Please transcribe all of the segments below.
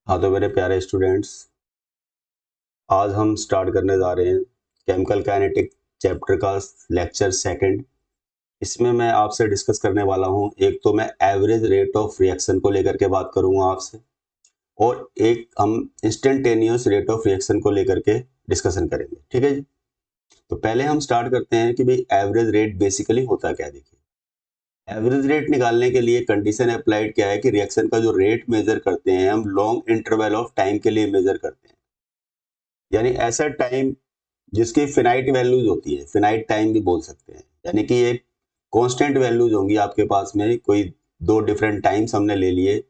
हाँ तो मेरे प्यारे स्टूडेंट्स, आज हम स्टार्ट करने जा रहे हैं केमिकल काइनेटिक चैप्टर का लेक्चर सेकंड। इसमें मैं आपसे डिस्कस करने वाला हूँ, एक तो मैं एवरेज रेट ऑफ रिएक्शन को लेकर के बात करूँगा आपसे, और एक हम इंस्टेंटेनियस रेट ऑफ रिएक्शन को लेकर के डिस्कशन करेंगे। ठीक है जी। तो पहले हम स्टार्ट करते हैं कि भाई एवरेज रेट बेसिकली होता क्या है। देखिए, एवरेज रेट निकालने के लिए कंडीशन अप्लाइड क्या है कि रिएक्शन का जो रेट मेजर करते हैं हम लॉन्ग इंटरवल ऑफ टाइम के लिए मेजर करते हैं, यानी ऐसा टाइम जिसकी फिनाइट वैल्यूज होती है, फिनाइट टाइम भी बोल सकते हैं, यानी कि एक कांस्टेंट वैल्यूज होंगी आपके पास में, कोई दो डिफरेंट टाइम्स हमने ले लिए,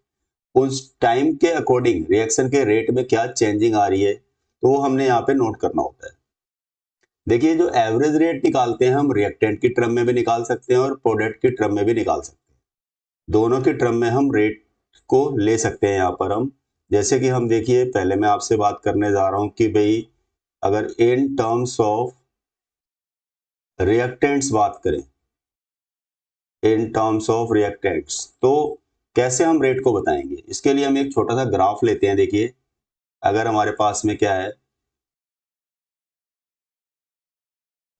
उस टाइम के अकॉर्डिंग रिएक्शन के रेट में क्या चेंजिंग आ रही है, तो वो हमने यहाँ पे नोट करना होता है। देखिए, जो एवरेज रेट निकालते हैं हम रिएक्टेंट की टर्म में भी निकाल सकते हैं और प्रोडक्ट की टर्म में भी निकाल सकते हैं। दोनों की टर्म में हम रेट को ले सकते हैं यहाँ पर हम। जैसे कि हम देखिए, पहले मैं आपसे बात करने जा रहा हूँ कि भाई अगर इन टर्म्स ऑफ रिएक्टेंट्स बात करें, इन टर्म्स ऑफ रिएक्टेंट्स, तो कैसे हम रेट को बताएंगे। इसके लिए हम एक छोटा सा ग्राफ लेते हैं। देखिए, अगर हमारे पास में क्या है,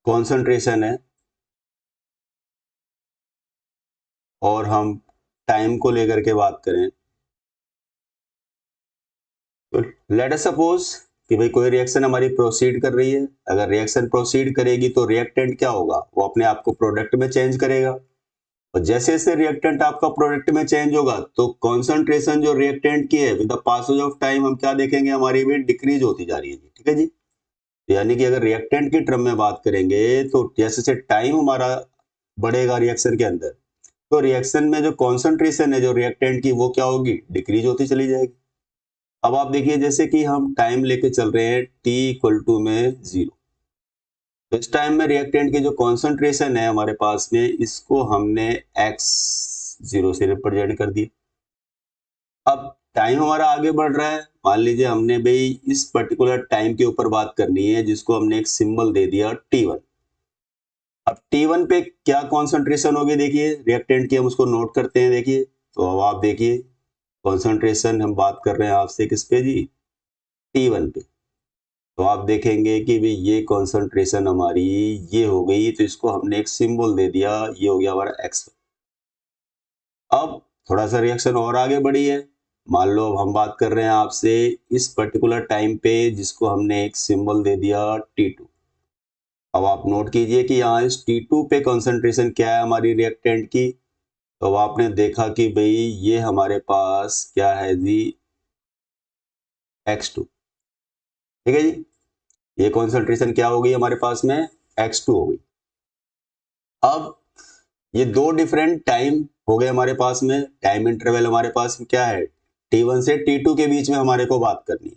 कॉन्सेंट्रेशन है और हम टाइम को लेकर के बात करें, तो लेट अस सपोज कि भाई कोई रिएक्शन हमारी प्रोसीड कर रही है। अगर रिएक्शन प्रोसीड करेगी तो रिएक्टेंट क्या होगा, वो अपने आप को प्रोडक्ट में चेंज करेगा, और जैसे जैसे रिएक्टेंट आपका प्रोडक्ट में चेंज होगा तो कॉन्सेंट्रेशन जो रिएक्टेंट की है with the passage of time हम क्या देखेंगे, हमारी भी डिक्रीज होती जा रही है। ठीक है जी। यानी कि अगर रिएक्टेंट की टर्म में बात करेंगे तो जैसे जैसे टाइम हमारा बढ़ेगा रिएक्शन के अंदर, तो रिएक्शन में जो कॉन्सेंट्रेशन है जो रिएक्टेंट की वो क्या होगी, डिक्रीज होती चली जाएगी। अब आप देखिए, जैसे कि हम टाइम लेके चल रहे हैं t इक्वल टू में 0, तो इस टाइम में रिएक्टेंट की जो कॉन्सेंट्रेशन है हमारे पास में, इसको हमने x0 से रिप्रेजेंट कर दिया। अब टाइम हमारा आगे बढ़ रहा है, मान लीजिए हमने भाई इस पर्टिकुलर टाइम के ऊपर बात करनी है जिसको हमने एक सिंबल दे दिया t1। अब T1 पे क्या कॉन्सेंट्रेशन होगी, देखिए रिएक्टेंट की हम उसको नोट करते हैं। देखिए, तो अब आप देखिए, कॉन्सेंट्रेशन हम बात कर रहे हैं आपसे किस पे जी, T1 पे। तो आप देखेंगे कि भाई ये कॉन्सेंट्रेशन हमारी ये हो गई, तो इसको हमने एक सिंबल दे दिया, ये हो गया हमारा x। अब थोड़ा सा रिएक्शन और आगे बढ़ी है, मान लो अब हम बात कर रहे हैं आपसे इस पर्टिकुलर टाइम पे जिसको हमने एक सिंबल दे दिया T2। अब आप नोट कीजिए कि यहाँ इस T2 पे कॉन्सेंट्रेशन क्या है हमारी रिएक्टेंट की, तो अब आपने देखा कि भाई ये हमारे पास क्या है जी, x2। ठीक है जी। ये कॉन्सेंट्रेशन क्या हो गई हमारे पास में, x2 हो गई। अब ये दो डिफरेंट टाइम हो गए हमारे पास में, टाइम इंटरवल हमारे पास में क्या है, T1 से T2 के बीच में हमारे को बात करनी है,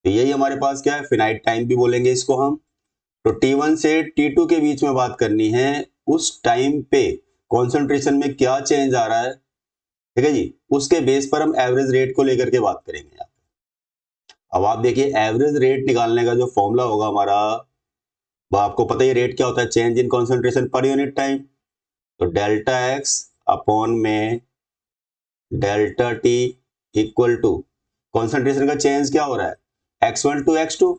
तो यही हमारे पास क्या है, फिनाइट टाइम भी बोलेंगे इसको हम। तो T1 से T2 के बीच में बात करनी है, उस टाइम पे कॉन्सेंट्रेशन में क्या चेंज आ रहा है। ठीक है जी, उसके बेस पर हम एवरेज रेट को लेकर के बात करेंगे। अब आप देखिए, एवरेज रेट निकालने का जो फॉर्मूला होगा हमारा, वो आपको पता ही, रेट क्या होता है, change in concentration per unit time. तो डेल्टा एक्स अपॉन में delta t equal to concentration का चेंज क्या हो रहा है, x1 टू x2,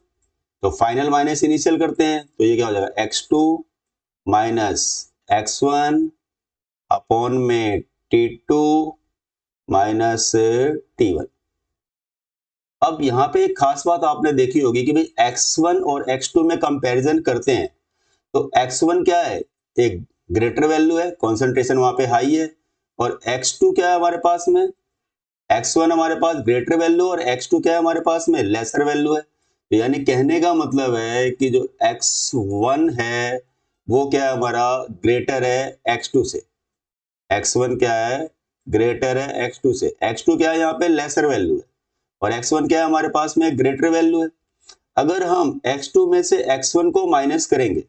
तो फाइनल माइनस इनिशियल करते हैं, तो ये क्या हो जाएगा, x2 माइनस x1 अपॉन में t2 माइनस t1। अब यहाँ पे एक खास बात आपने देखी होगी कि भाई x1 और x2 में कंपैरिजन करते हैं, तो x1 क्या है, एक ग्रेटर वैल्यू है, कॉन्सेंट्रेशन वहां पे हाई है, और x2 क्या है हमारे पास में, x1 हमारे पास ग्रेटर वैल्यू और x2 क्या है हमारे पास में, लेसर वैल्यू है। तो यानी कहने का मतलब है कि जो x1 है वो क्या है हमारा, ग्रेटर है x2 से। x1 क्या है, ग्रेटर है x2 से, x2 क्या है यहाँ पे, लेसर वैल्यू है, और x1 क्या है हमारे पास में, ग्रेटर वैल्यू है। अगर हम x2 में से x1 को माइनस करेंगे,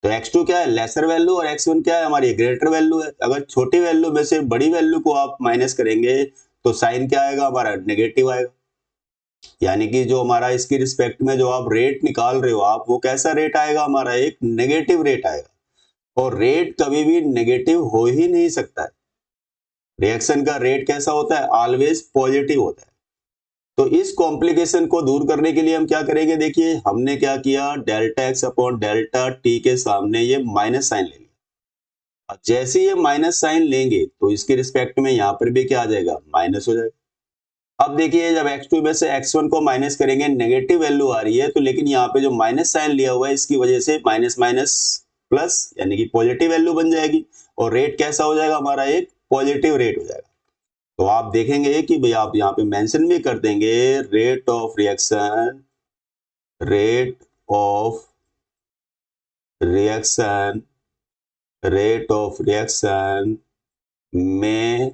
तो x2 क्या है, लेसर वैल्यू, और x1 क्या है हमारी, ग्रेटर वैल्यू है। अगर छोटी वैल्यू में से बड़ी वैल्यू को आप माइनस करेंगे तो साइन क्या आएगा हमारा, नेगेटिव आएगा। यानी कि जो हमारा इसकी रिस्पेक्ट में जो आप रेट निकाल रहे हो आप, वो कैसा रेट आएगा हमारा, एक नेगेटिव रेट आएगा। और रेट कभी भी नेगेटिव हो ही नहीं सकता है। रिएक्शन का रेट कैसा होता है, ऑलवेज पॉजिटिव होता है। तो इस कॉम्प्लिकेशन को दूर करने के लिए हम क्या करेंगे, देखिए हमने क्या किया, delta x upon delta T के सामने ये माइनस साइन ले लिया। जैसे ये माइनस साइन लेंगे तो इसके रिस्पेक्ट में यहाँ पर भी क्या आ जाएगा, माइनस हो जाएगा। अब देखिए जब x2 में से x1 को माइनस करेंगे नेगेटिव वैल्यू आ रही है, तो लेकिन यहाँ पे जो माइनस साइन लिया हुआ है इसकी वजह से माइनस माइनस प्लस यानी कि पॉजिटिव वैल्यू बन जाएगी और रेट कैसा हो जाएगा हमारा, एक पॉजिटिव रेट हो जाएगा। तो आप देखेंगे कि भाई आप यहाँ पे मेंशन भी कर देंगे rate of reaction rate of reaction rate of reaction में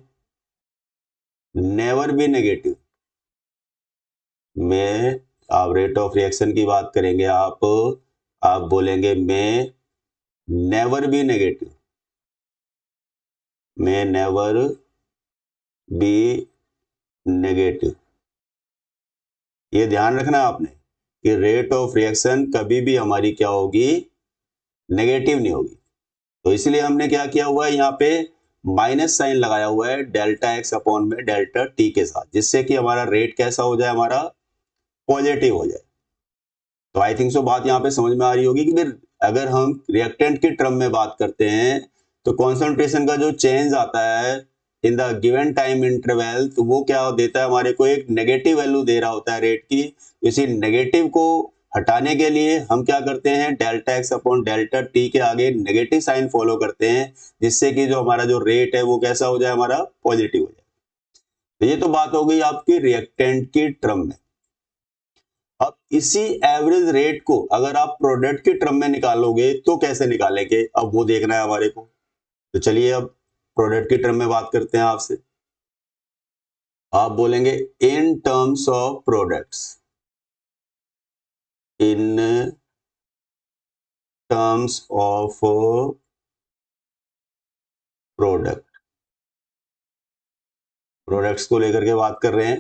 नेवर बी नेगेटिव में, आप रेट ऑफ रिएक्शन की बात करेंगे आप बोलेंगे में नेवर बी नेगेटिव, में नेवर बी नेगेटिव। ये ध्यान रखना आपने कि रेट ऑफ रिएक्शन कभी भी हमारी क्या होगी, नेगेटिव नहीं होगी। तो इसलिए हमने क्या किया हुआ है, यहाँ पे माइनस साइन लगाया हुआ है डेल्टा एक्स अपॉन में डेल्टा टी के साथ, जिससे कि हमारा रेट कैसा हो जाए, हमारा पॉजिटिव हो जाए। तो आई थिंक सो बात यहाँ पे समझ में आ रही होगी कि फिर अगर हम रिएक्टेंट की टर्म में बात करते हैं तो कॉन्सेंट्रेशन का जो चेंज आता है in the given time interval, तो वो क्या देता है हमारे को, एक नेगेटिव वैल्यू दे रहा होता है रेट की। इसी नेगेटिव को हटाने के लिए हम क्या करते हैं, delta x upon delta T के आगे नेगेटिव साइन फॉलो करते हैं, जिससे कि जो हमारा जो रेट है वो कैसा हो जाए, हमारा पॉजिटिव हो जाए। तो ये तो बात हो गई आपकी रिएक्टेंट की टर्म में। अब इसी एवरेज रेट को अगर आप प्रोडक्ट की टर्म में निकालोगे तो कैसे निकालेंगे, अब वो देखना है हमारे को। तो चलिए अब प्रोडक्ट की टर्म में बात करते हैं आपसे। आप बोलेंगे in terms of products, in terms of products को लेकर के बात कर रहे हैं।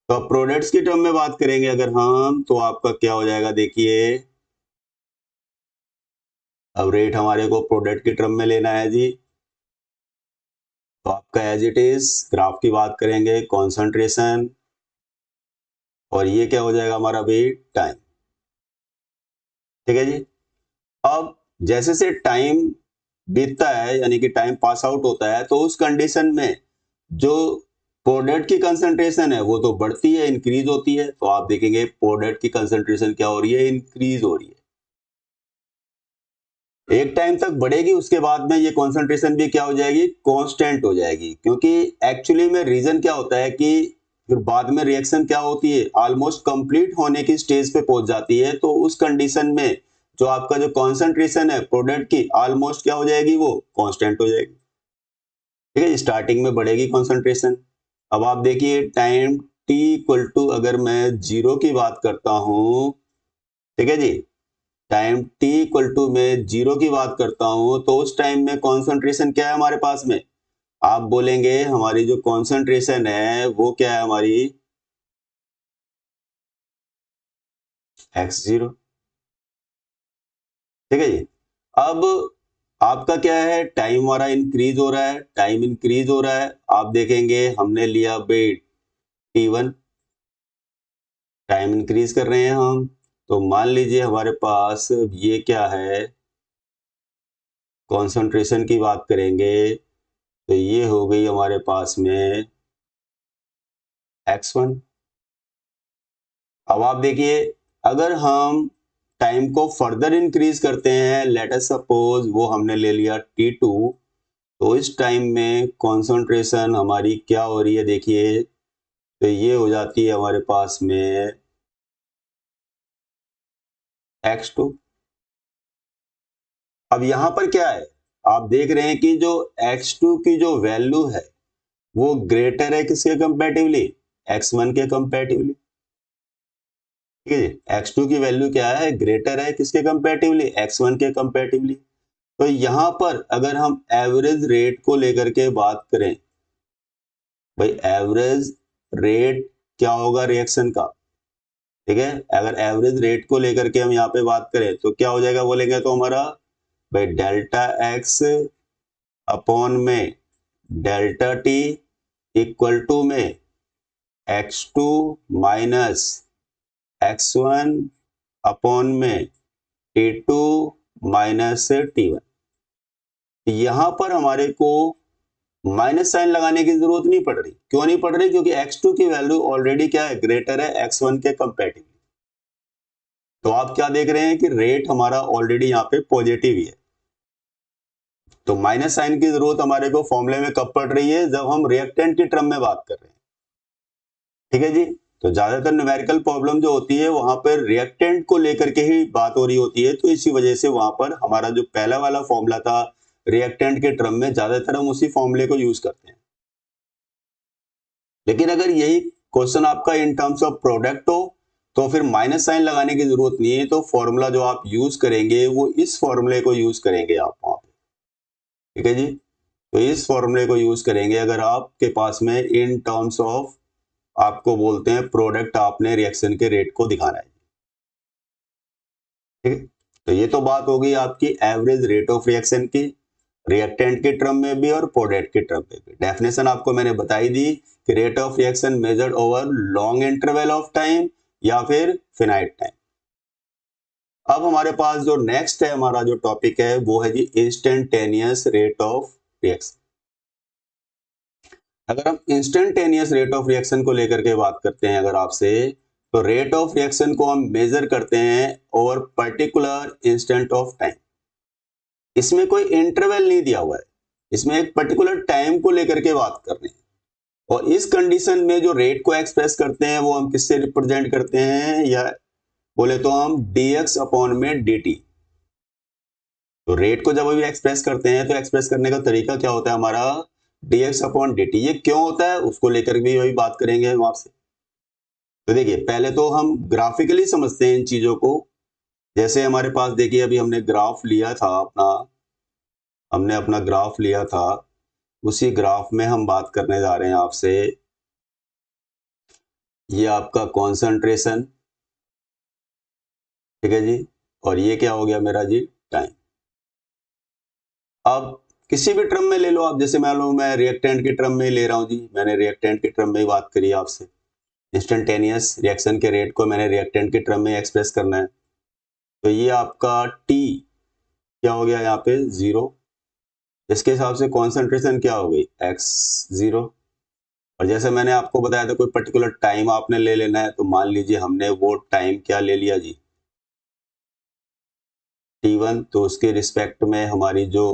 तो अब प्रोडक्ट्स की टर्म में बात करेंगे अगर हम, तो आपका क्या हो जाएगा, देखिए अब रेट हमारे को प्रोडक्ट की टर्म में लेना है जी। तो आपका एज इट इज ग्राफ की बात करेंगे, कॉन्सेंट्रेशन, और ये क्या हो जाएगा हमारा भाई, टाइम। ठीक है जी। अब जैसे से टाइम बीतता है यानी कि टाइम पास आउट होता है, तो उस कंडीशन में जो प्रोडक्ट की कंसंट्रेशन है वो तो बढ़ती है, इंक्रीज होती है। तो आप देखेंगे प्रोडक्ट की कंसंट्रेशन क्या हो रही है, इंक्रीज हो रही है। एक टाइम तक बढ़ेगी, उसके बाद में ये कॉन्सेंट्रेशन भी क्या हो जाएगी, कांस्टेंट हो जाएगी। क्योंकि एक्चुअली में रीजन क्या होता है कि फिर बाद में रिएक्शन क्या होती है, ऑलमोस्ट कंप्लीट होने की स्टेज पे पहुंच जाती है। तो उस कंडीशन में जो आपका जो कॉन्सेंट्रेशन है प्रोडक्ट की, ऑलमोस्ट क्या हो जाएगी, वो कांस्टेंट हो जाएगी। ठीक है, स्टार्टिंग में बढ़ेगी कॉन्सेंट्रेशन। अब आप देखिए टाइम t इक्वल टू अगर मैं 0 की बात करता हूं, ठीक है जी, टाइम t इक्वल टू में 0 की बात करता हूं, तो उस टाइम में कॉन्सेंट्रेशन क्या है हमारे पास में, आप बोलेंगे हमारी जो कॉन्सेंट्रेशन है वो क्या है हमारी, x0। ठीक है जी। अब आपका क्या है, टाइम हमारा इंक्रीज हो रहा है, टाइम इंक्रीज हो रहा है। आप देखेंगे हमने लिया भाई t1, टाइम इंक्रीज कर रहे हैं हम। तो मान लीजिए हमारे पास ये क्या है, कॉन्सेंट्रेशन की बात करेंगे तो ये हो गई हमारे पास में x1। अब आप देखिए अगर हम टाइम को फर्दर इंक्रीज करते हैं, लेट अस सपोज वो हमने ले लिया t2, तो इस टाइम में कॉन्सेंट्रेशन हमारी क्या हो रही है, देखिए तो ये हो जाती है हमारे पास में x2। अब यहां पर क्या है, आप देख रहे हैं कि जो x2 की जो वैल्यू है वो ग्रेटर है किसके कंपैरेटिवली, x1 के कंपैरेटिवली। ठीक है, x2 की वैल्यू क्या है, ग्रेटर है किसके कंपैरेटिवली, x1 के कंपैरेटिवली। तो यहां पर अगर हम एवरेज रेट को लेकर के बात करें, भाई एवरेज रेट क्या होगा रिएक्शन का, ठीक है, अगर एवरेज रेट को लेकर के हम यहाँ पे बात करें तो क्या हो जाएगा, बोलेंगे तो हमारा भाई डेल्टा एक्स अपॉन में डेल्टा टी इक्वल टू में x2 माइनस x1 अपॉन में T2 माइनस T1। यहां पर हमारे को माइनस साइन लगाने की जरूरत नहीं पड़ रही। क्यों नहीं पड़ रही? क्योंकि x2 की वैल्यू ऑलरेडी क्या है, ग्रेटर है x1 के कंपैरेटिवली। तो आप क्या देख रहे हैं कि रेट हमारा ऑलरेडी यहाँ पे पॉजिटिव ही है। तो माइनस साइन की जरूरत हमारे को फॉर्मूले में कब पड़ रही है? जब हम रिएक्टेंट की टर्म में बात कर रहे हैं। ठीक है जी। तो ज्यादातर न्यूमेरिकल प्रॉब्लम जो होती है वहां पर रिएक्टेंट को लेकर के ही बात हो रही होती है, तो इसी वजह से वहां पर हमारा जो पहला वाला फॉर्मूला था रिएक्टेंट के टर्म में, ज्यादातर हम उसी फॉर्मूले को यूज करते हैं। लेकिन अगर यही क्वेश्चन आपका इन टर्म्स ऑफ प्रोडक्ट हो तो फिर माइनस साइन लगाने की जरूरत नहीं है। तो फॉर्मूला जो आप यूज करेंगे वो इस फॉर्मूले को यूज करेंगे आप वहां पे। ठीक है जी। तो इस फॉर्मूले को यूज करेंगे अगर आपके पास में इन टर्म्स ऑफ, आपको बोलते हैं प्रोडक्ट, आपने रिएक्शन के रेट को दिखाना है। ठीक है। तो ये तो बात हो गई आपकी एवरेज रेट ऑफ रिएक्शन की, रिएक्टेंट के टर्म में भी और प्रोडक्ट के टर्म में भी। डेफिनेशन आपको मैंने बताई दी कि rate of reaction measured over long interval of time या फिर फिनाइट टाइम। अब हमारे पास जो नेक्स्ट है, हमारा जो टॉपिक है वो है जी इंस्टेंटेनियस रेट ऑफ रिएक्शन। अगर हम इंस्टेंटेनियस रेट ऑफ रिएक्शन को लेकर के बात करते हैं अगर आपसे, तो रेट ऑफ रिएक्शन को हम मेजर करते हैं over particular instant of time. इसमें कोई इंटरवल नहीं दिया हुआ है, इसमें एक पर्टिकुलर टाइम को लेकर के बात कर रहे हैं। और इस कंडीशन में जो रेट को एक्सप्रेस करते हैं वो हम किससे रिप्रेजेंट करते हैं, या बोले तो हम dx अपॉन में dt। तो रेट को जब भी एक्सप्रेस करते हैं तो एक्सप्रेस करने का तरीका क्या होता है हमारा, dx अपॉन dt। ये क्यों होता है उसको लेकर भी वही बात करेंगे हम आपसे। तो देखिए पहले तो हम ग्राफिकली समझते हैं इन चीजों को। जैसे हमारे पास देखिए अभी हमने ग्राफ लिया था अपना, हमने अपना ग्राफ लिया था, उसी ग्राफ में हम बात करने जा रहे हैं आपसे। ये आपका कॉन्सेंट्रेशन, ठीक है जी, और ये क्या हो गया मेरा जी, टाइम। अब किसी भी टर्म में ले लो आप, जैसे मान लो मैं रिएक्टेंट के टर्म में ही ले रहा हूं जी, मैंने रिएक्टेंट के टर्म में ही बात करी आपसे। इंस्टेंटेनियस रिएक्शन के रेट को मैंने रिएक्टेंट के टर्म में एक्सप्रेस करना है। तो ये आपका टी क्या हो गया यहाँ पे, 0। इसके हिसाब से कॉन्सेंट्रेशन क्या हो गई, x0। और जैसे मैंने आपको बताया था कोई पर्टिकुलर टाइम आपने ले लेना है, तो मान लीजिए हमने वो टाइम क्या ले लिया जी, t1। तो उसके रिस्पेक्ट में हमारी जो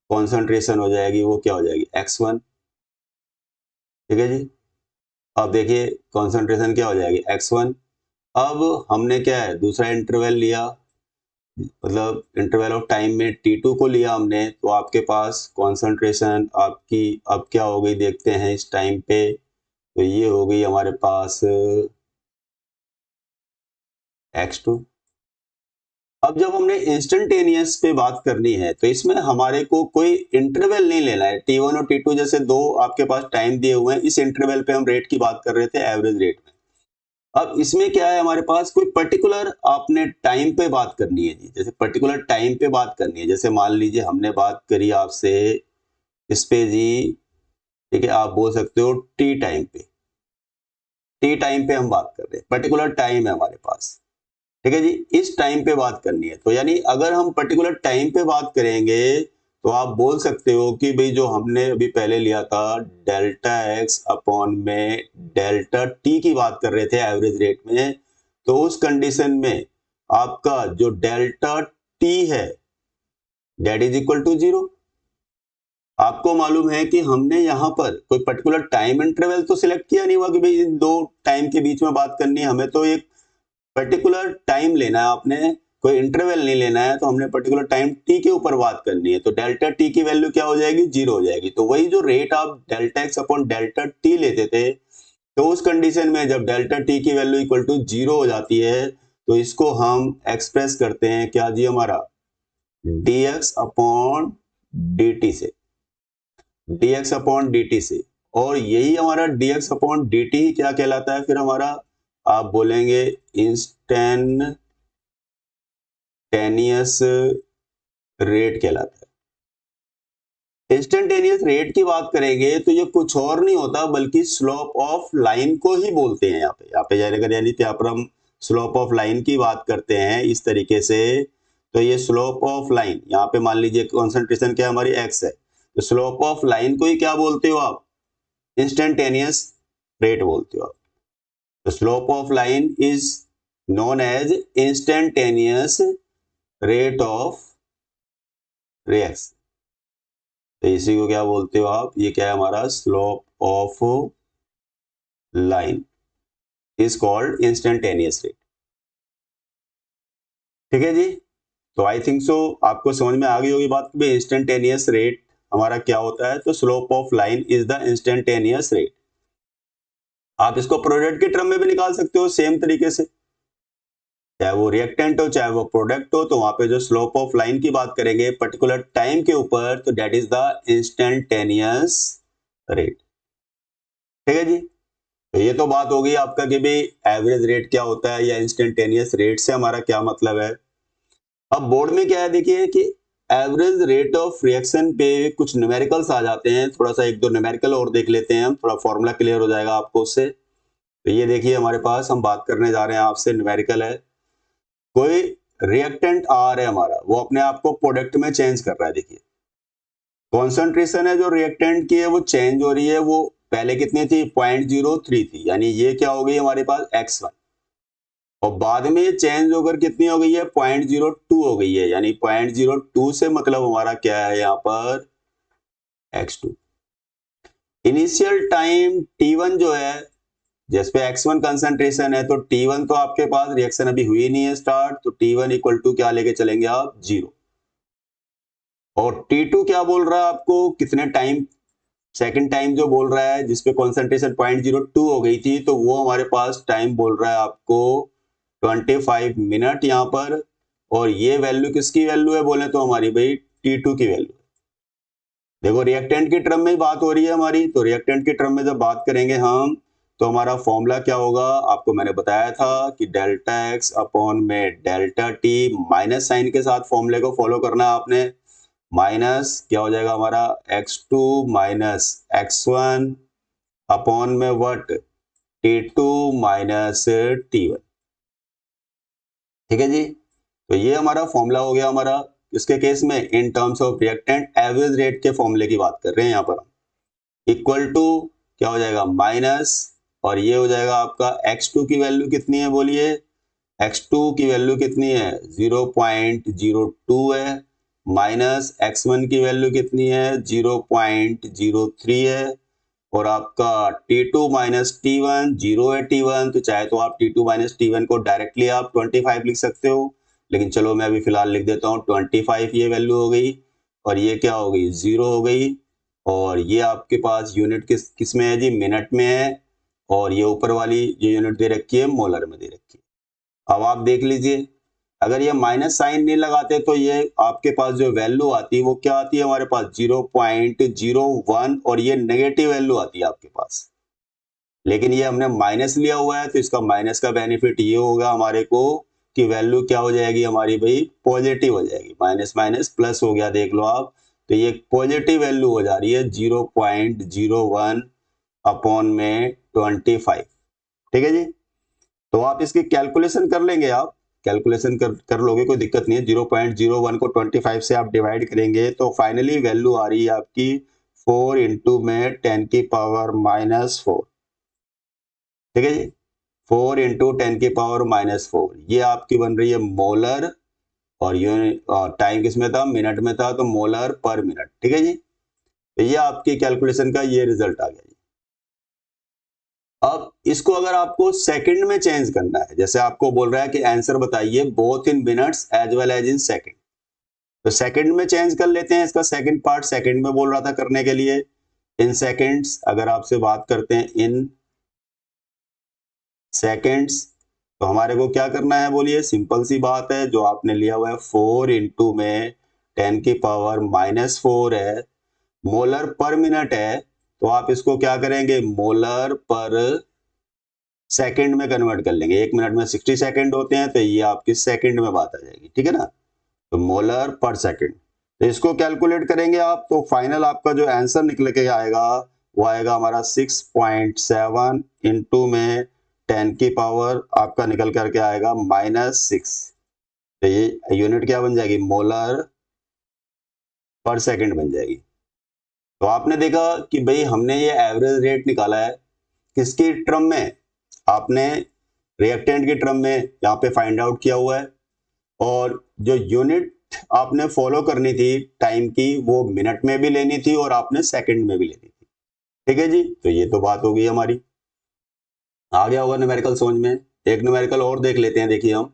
कॉन्सेंट्रेशन हो जाएगी वो क्या हो जाएगी, x1। ठीक है जी। अब देखिए कॉन्सेंट्रेशन क्या हो जाएगी, x1। अब हमने क्या है दूसरा इंटरवल लिया, मतलब इंटरवल ऑफ टाइम में t2 को लिया हमने, तो आपके पास कॉन्सेंट्रेशन आपकी अब क्या हो गई देखते हैं इस टाइम पे। तो ये हो गई हमारे पास x2। अब जब हमने इंस्टेंटेनियस पे बात करनी है तो इसमें हमारे को कोई इंटरवल नहीं लेना है। t1 और t2 जैसे दो आपके पास टाइम दिए हुए हैं, इस इंटरवल पे हम रेट की बात कर रहे थे, एवरेज रेट में। अब इसमें क्या है हमारे पास कोई पर्टिकुलर आपने टाइम पे बात करनी है जी, जैसे पर्टिकुलर टाइम पे बात करनी है। जैसे मान लीजिए हमने बात करी आपसे इस पे जी, ठीक है, आप बोल सकते हो टी टाइम पे, टी टाइम पे हम बात कर रहे हैं, पर्टिकुलर टाइम है हमारे पास। ठीक है जी, इस टाइम पे बात करनी है। तो यानी अगर हम पर्टिकुलर टाइम पे बात करेंगे तो आप बोल सकते हो कि भाई जो हमने अभी पहले लिया था डेल्टा एक्स अपॉन में डेल्टा टी की बात कर रहे थे एवरेज रेट में, तो उस कंडीशन में आपका जो डेल्टा टी है दैट इज इक्वल टू 0। आपको मालूम है कि हमने यहाँ पर कोई पर्टिकुलर टाइम इंटरवल तो सिलेक्ट किया नहीं हुआ कि भाई इन दो टाइम के बीच में बात करनी है, हमें तो एक पर्टिकुलर टाइम लेना है, आपने कोई इंटरवल नहीं लेना है। तो हमने पर्टिकुलर टाइम टी के ऊपर बात करनी है, तो डेल्टा टी की वैल्यू क्या हो जाएगी, 0 हो जाएगी। तो वही जो रेट आप delta x upon delta T लेते थे, तो उस कंडीशन में जब डेल्टा टी की वैल्यू इक्वल टू 0 हो जाती है तो इसको हम एक्सप्रेस करते हैं क्या जी, हमारा dx अपॉन dt से, dx अपॉन dt से। और यही हमारा dx अपॉन dt ही क्या कहलाता है फिर हमारा, आप बोलेंगे इंस्टेंटेनियस रेट कहलाता है। इंस्टेंटेनियस रेट की बात करेंगे तो ये कुछ और नहीं होता बल्कि स्लोप ऑफ लाइन को ही बोलते हैं। यहाँ पे यानी यहाँ पर हम स्लोप ऑफ लाइन की बात करते हैं इस तरीके से, तो ये स्लोप ऑफ लाइन, यहाँ पे मान लीजिए कॉन्सेंट्रेशन क्या हमारी x है, तो स्लोप ऑफ लाइन को ही क्या बोलते हो आप? इंस्टेंटेनियस रेट बोलते हो आप। तो slope of line is known as instantaneous rate of reaction. तो इसी को क्या बोलते हो आप? ये क्या है हमारा? Slope of line is called instantaneous rate. ठीक है जी। तो आई थिंक सो आपको समझ में आ गई होगी बात कि इंस्टेंटेनियस रेट हमारा क्या होता है। तो slope of line is the instantaneous rate. आप इसको प्रोडक्ट के टर्म में भी निकाल सकते हो सेम तरीके से, चाहे वो रिएक्टेंट हो चाहे वो प्रोडक्ट हो। तो वहां पे जो स्लोप ऑफ लाइन की बात करेंगे पर्टिकुलर टाइम के ऊपर, तो that is the instantaneous rate. ठीक है जी। तो ये तो बात हो गई आपका कि भाई एवरेज रेट क्या होता है या इंस्टेंटेनियस रेट से हमारा क्या मतलब है। अब बोर्ड में क्या है देखिए कि एवरेज रेट ऑफ रिएक्शन पे कुछ न्यूमेरिकल्स आ जाते हैं। थोड़ा सा एक दो न्यूमेरिकल और देख लेते हैं हम, थोड़ा फॉर्मूला क्लियर हो जाएगा आपको उससे। तो ये देखिए हमारे पास हम बात करने जा रहे हैं आपसे, न्यूमेरिकल है। कोई रिएक्टेंट आर है हमारा, वो अपने आप को प्रोडक्ट में चेंज कर रहा है। देखिए कॉन्सेंट्रेशन है जो रिएक्टेंट की है वो चेंज हो रही है। वो पहले कितनी थी? 0.03 थी, यानी ये क्या हो गई हमारे पास? x1। और बाद में ये चेंज होकर कितनी हो गई है? 0.02 हो गई है, यानी 0.02 से मतलब हमारा क्या है यहाँ पर? x2। इनिशियल टाइम t1 जो है जिस पे x1 कंसंट्रेशन है, तो t1 तो आपके पास रिएक्शन अभी हुई नहीं है स्टार्ट, तो t1 इक्वल टू क्या लेके चलेंगे आप? 0। और t2 क्या बोल रहा है आपको? कितने टाइम, सेकंड टाइम जो बोल रहा है जिसपे कॉन्सेंट्रेशन 0.02 हो गई थी, तो वो हमारे पास टाइम बोल रहा है आपको 25 मिनट यहाँ पर। और ये वैल्यू किसकी वैल्यू है बोले तो? हमारी भाई T2 की वैल्यू। देखो रिएक्टेंट की टर्म में ही बात हो रही है हमारी, तो रिएक्टेंट की टर्म में जब बात करेंगे हम, तो हमारा फॉर्मूला क्या होगा? आपको मैंने बताया था कि डेल्टा एक्स अपॉन में डेल्टा टी, माइनस साइन के साथ फॉर्मूले को फॉलो करना है आपने। माइनस क्या हो जाएगा हमारा? x2 माइनस x1 अपॉन में व्हाट? T2 minus T1। ठीक है जी। तो ये हमारा फॉर्मूला हो गया हमारा इसके केस में in terms of reactant average rate के फॉर्मूले की बात कर रहे हैं यहाँ पर। इक्वल टू क्या हो जाएगा? माइनस, और ये हो जाएगा आपका x2 की वैल्यू कितनी है बोलिए? x2 की वैल्यू कितनी है? 0.02 है। माइनस x1 की वैल्यू कितनी है? 0.03 है। और आपका T2 माइनस T1 0 है। T1 तो चाहे तो आप T2 माइनस T1 को डायरेक्टली आप 25 लिख सकते हो, लेकिन चलो मैं अभी फिलहाल लिख देता हूँ 25। ये वैल्यू हो गई, और ये क्या हो गई? 0 हो गई। और ये आपके पास यूनिट किस में है जी? मिनट में है। और ये ऊपर वाली ये यूनिट दे रखी है मोलर में दे रखी है। अब आप देख लीजिए, अगर ये माइनस साइन नहीं लगाते तो ये आपके पास जो वैल्यू आती है वो क्या आती है हमारे पास? 0.01, और ये नेगेटिव वैल्यू आती है आपके पास। लेकिन ये हमने माइनस लिया हुआ है, तो इसका माइनस का बेनिफिट ये होगा हमारे को कि वैल्यू क्या हो जाएगी हमारी भाई? पॉजिटिव हो जाएगी। माइनस माइनस प्लस हो गया, देख लो आप। तो ये पॉजिटिव वैल्यू हो जा रही है 0.01 अपॉन में 25। ठीक है जी। तो आप इसकी कैलकुलेशन कर लेंगे, आप कैलकुलेशन कर लोगे, कोई दिक्कत नहीं है। 0.01 को 25 से आप डिवाइड करेंगे तो फाइनली वैल्यू आ रही है आपकी 4 इंटू में 10 की पावर माइनस 4। ठीक है जी। 4 इंटू 10 की पावर माइनस 4, ये आपकी बन रही है मोलर। और यूनिट टाइम किस में था? मिनट में था, तो मोलर पर मिनट। ठीक है जी। तो ये आपकी कैलकुलेशन का ये रिजल्ट आ गया जी। अब इसको अगर आपको सेकंड में चेंज करना है, जैसे आपको बोल रहा है कि आंसर बताइए both in minutes as well as in second, तो सेकंड में चेंज कर लेते हैं। इसका सेकंड पार्ट सेकंड में बोल रहा था करने के लिए। इन सेकंड्स अगर आपसे बात करते हैं इन सेकंड्स, तो हमारे को क्या करना है बोलिए? सिंपल सी बात है, जो आपने लिया हुआ है 4 इंटू में 10 की पावर माइनस 4 है, मोलर पर मिनट है, तो आप इसको क्या करेंगे? मोलर पर सेकंड में कन्वर्ट कर लेंगे। 1 मिनट में 60 सेकंड होते हैं, तो ये आपकी सेकंड में बात आ जाएगी। ठीक है ना? तो मोलर पर सेकंड, तो इसको कैलकुलेट करेंगे आप, तो फाइनल आपका जो आंसर निकल के आएगा वो आएगा हमारा 6.7 इंटू में 10 की पावर आपका निकल करके आएगा -6। तो ये यूनिट क्या बन जाएगी, मोलर पर सेकंड बन जाएगी। तो आपने देखा कि भाई हमने ये एवरेज रेट निकाला है किसकी टर्म में, आपने रिएक्टेंट की टर्म में यहाँ पे फाइंड आउट किया हुआ है, और जो यूनिट आपने फॉलो करनी थी टाइम की वो मिनट में भी लेनी थी और आपने सेकंड में भी लेनी थी। ठीक है जी, तो ये तो बात हो गई हमारी। आ गया होगा न्यूमेरिकल समझ में। एक न्यूमेरिकल और देख लेते हैं। देखिए हम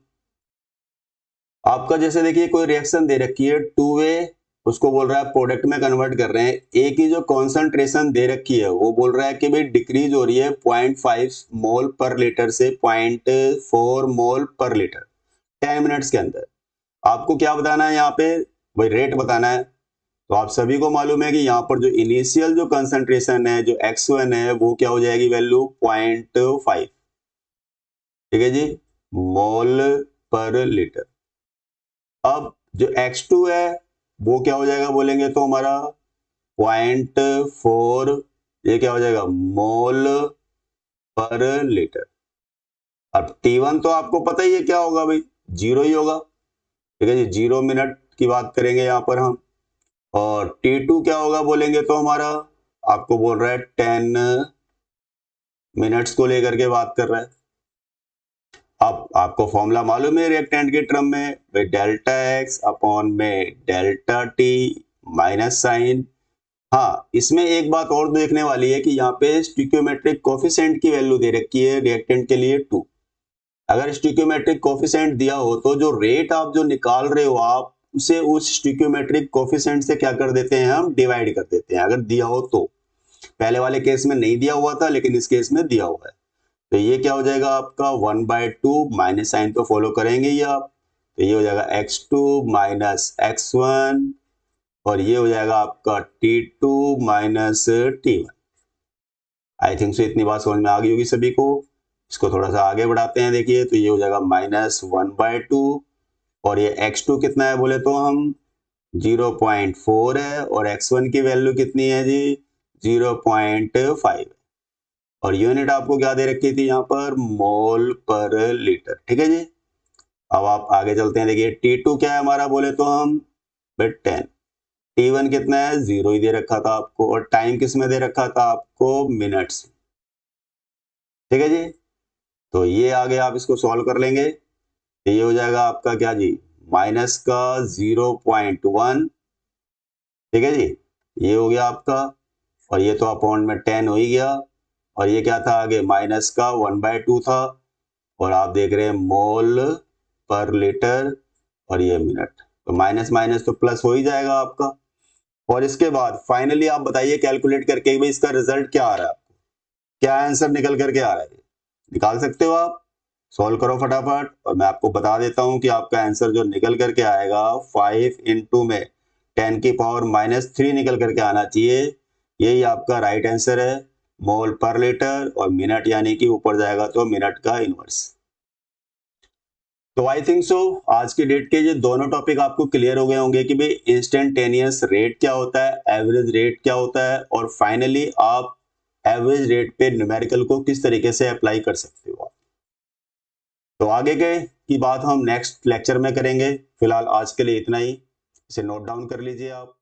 आपका जैसे देखिए कोई रिएक्शन दे रखी है टू वे, उसको बोल रहा है प्रोडक्ट में कन्वर्ट कर रहे हैं। ए की जो कॉन्सेंट्रेशन दे रखी है वो बोल रहा है कि भाई डिक्रीज हो रही है 0.5 मोल पर लीटर से 0.4 मोल पर लीटर 10 मिनट्स के अंदर। आपको क्या बताना है यहाँ पे, भाई रेट बताना है। तो आप सभी को मालूम है कि यहाँ पर जो इनिशियल जो कंसंट्रेशन है जो x1 है वो क्या हो जाएगी वैल्यू 0.5, ठीक है जी, मोल पर लीटर। अब जो x2 है वो क्या हो जाएगा बोलेंगे तो हमारा 0.4, ये क्या हो जाएगा मोल पर लीटर। अब T1 तो आपको पता ही है क्या होगा भाई, 0 ही होगा। ठीक है जी, 0 मिनट की बात करेंगे यहाँ पर हम। और T2 क्या होगा बोलेंगे तो हमारा, आपको बोल रहा है 10 मिनट्स को लेकर के बात कर रहा है। अब आपको फॉर्मूला मालूम है रिएक्टेंट के टर्म में, डेल्टा एक्स अपॉन में डेल्टा टी माइनस साइन। हाँ, इसमें एक बात और देखने वाली है कि यहाँ पे स्टोइकियोमेट्रिक कोफिशिएंट की वैल्यू दे रखी है रिएक्टेंट के लिए 2। अगर स्टोइकियोमेट्रिक कोफिशिएंट दिया हो तो जो रेट आप जो निकाल रहे हो आप उसे उस स्टोइकियोमेट्रिक कोफिशिएंट से क्या कर देते हैं, हम डिवाइड कर देते हैं अगर दिया हो तो। पहले वाले केस में नहीं दिया हुआ था लेकिन इस केस में दिया हुआ है। तो ये क्या हो जाएगा आपका 1/2, माइनस साइन तो फॉलो करेंगे ही आप। तो ये हो जाएगा x2 माइनस x1 और ये हो जाएगा आपका T2 minus T1। I think so इतनी बात समझ में आ गई होगी सभी को। इसको थोड़ा सा आगे बढ़ाते हैं। देखिए तो ये हो जाएगा -1/2 और ये x2 कितना है बोले तो हम 0.4 है और x1 की वैल्यू कितनी है जी 0.5 और यूनिट आपको क्या दे रखी थी यहाँ पर, मोल पर लीटर। ठीक है जी, अब आप आगे चलते हैं। देखिए T2 क्या है हमारा बोले तो हम 10, T1 कितना है 0 ही दे रखा था आपको और टाइम किस में दे रखा था आपको, मिनट्स। ठीक है जी, तो ये आगे आप इसको सॉल्व कर लेंगे तो ये हो जाएगा आपका क्या जी, माइनस का 0.1। ठीक है जी, ये हो गया आपका और ये तो अपॉन में 10 हो ही गया और ये क्या था आगे माइनस का 1/2 था और आप देख रहे हैं मोल पर लीटर और ये मिनट। तो माइनस माइनस तो प्लस हो ही जाएगा आपका। और इसके बाद फाइनली आप बताइए कैलकुलेट करके भाई इसका रिजल्ट क्या आ रहा है, आपको क्या आंसर निकल करके आ रहा है, निकाल सकते हो आप। सॉल्व करो फटाफट और मैं आपको बता देता हूं कि आपका आंसर जो निकल करके आएगा 5 इंटू में 10 की पावर -3 निकल करके आना चाहिए। यही आपका राइट आंसर है, मोल पर लीटर और मिनट यानी कि ऊपर जाएगा तो मिनट का इनवर्स। तो आई थिंक सो आज की डेट के ये दोनों टॉपिक आपको क्लियर हो गए होंगे कि भाई इंस्टेंटेनियस रेट क्या होता है, एवरेज रेट क्या होता है और फाइनली आप एवरेज रेट पे न्यूमेरिकल को किस तरीके से अप्लाई कर सकते हो। तो आगे के की बात हम नेक्स्ट लेक्चर में करेंगे। फिलहाल आज के लिए इतना ही, इसे नोट डाउन कर लीजिए आप।